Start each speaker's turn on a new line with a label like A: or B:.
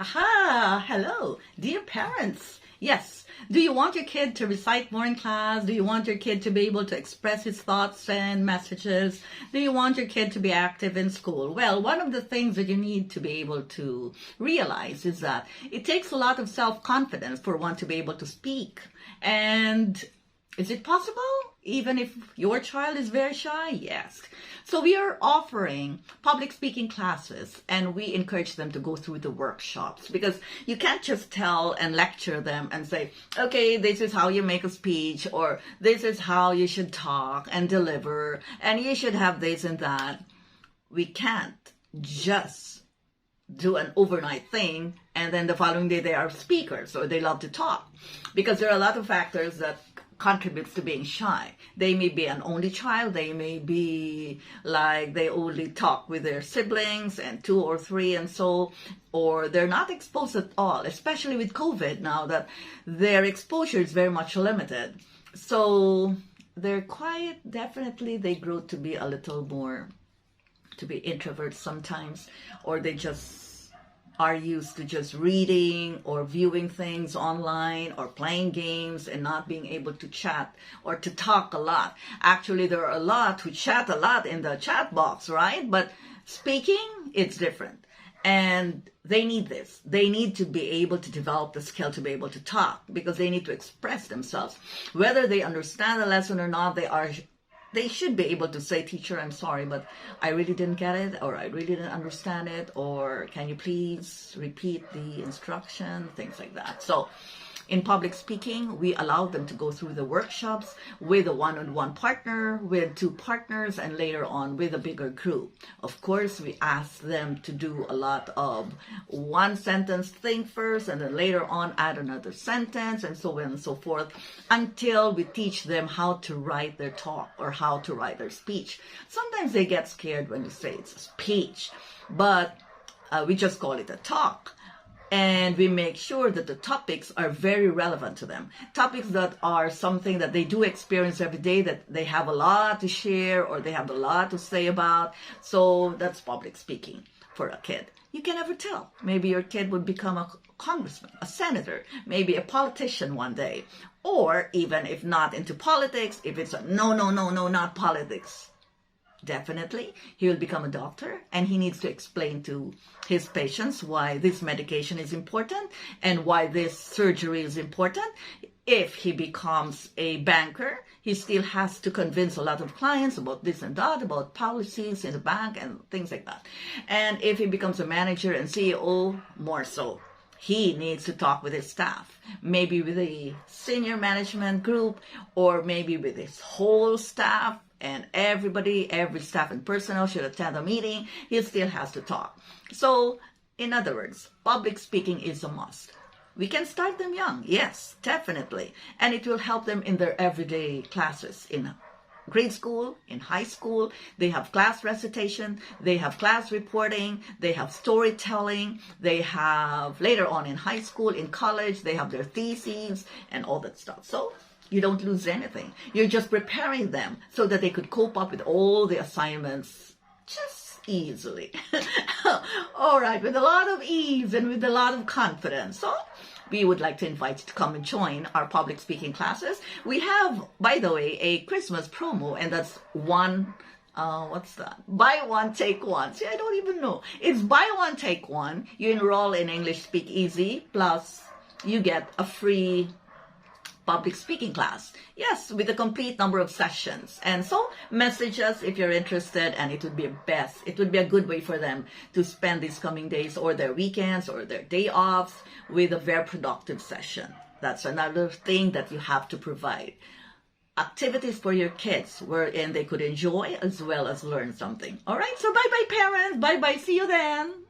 A: Aha! Hello, dear parents. Yes. Do you want your kid to recite more in class? Do you want your kid to be able to express his thoughts and messages? Do you want your kid to be active in school? Well, one of the things that you need to be able to realize is that it takes a lot of self-confidence for one to be able to speak. And is it possible? Even if your child is very shy? Yes. So we are offering public speaking classes, and we encourage them to go through the workshops, because you can't just tell and lecture them and say, okay, this is how you make a speech, or this is how you should talk and deliver, and you should have this and that. We can't just do an overnight thing and then the following day they are speakers or they love to talk, because there are a lot of factors that contributes to being shy. They may be an only child. They may be like they only talk with their siblings and 2 or 3 and so, or they're not exposed at all, especially with COVID now that their exposure is very much limited. So they're quiet. Definitely they grow to be a little more, to be introverts sometimes, or they just are used to just reading or viewing things online or playing games and not being able to chat or to talk a lot. Actually, there are a lot who chat a lot in the chat box, right? But speaking, it's different. And they need this. They need to be able to develop the skill to be able to talk, because they need to express themselves. Whether they understand the lesson or not, they should be able to say, teacher, I'm sorry, but I really didn't get it, or I really didn't understand it, or can you please repeat the instruction, things like that. So in public speaking, we allow them to go through the workshops with a one-on-one partner, with 2 partners, and later on with a bigger group. Of course, we ask them to do a lot of one-sentence thing first, and then later on add another sentence, and so on and so forth, until we teach them how to write their talk or how to write their speech. Sometimes they get scared when you say it's a speech, but we just call it a talk. And we make sure that the topics are very relevant to them. Topics that are something that they do experience every day, that they have a lot to share or they have a lot to say about. So that's public speaking for a kid. You can never tell. Maybe your kid would become a congressman, a senator, maybe a politician one day. Or even if not into politics, if it's a no, not politics, definitely he will become a doctor, and he needs to explain to his patients why this medication is important and why this surgery is important. If he becomes a banker, he still has to convince a lot of clients about this and that, about policies in the bank and things like that. And if he becomes a manager and CEO, more so. He needs to talk with his staff, maybe with a senior management group, or maybe with his whole staff, and everybody, every staff and personnel should attend a meeting. He still has to talk. So, in other words, public speaking is a must. We can start them young, yes, definitely. And it will help them in their everyday classes, in grade school, in high school. They have class recitation, they have class reporting, they have storytelling, they have later on in high school, in college, they have their theses and all that stuff. So you don't lose anything. You're just preparing them so that they could cope up with all the assignments just easily. All right, with a lot of ease and with a lot of confidence. So we would like to invite you to come and join our public speaking classes. We have, by the way, a Christmas promo, and that's what's that? Buy one, take one. See, I don't even know. It's buy one, take one. You enroll in English Speak Easy, plus you get a free public speaking class. Yes, with a complete number of sessions. And so message us if you're interested, and it would be a good way for them to spend these coming days or their weekends or their day offs with a very productive session. That's another thing that you have to provide. Activities for your kids wherein they could enjoy as well as learn something. All right, so bye-bye parents. Bye-bye. See you then.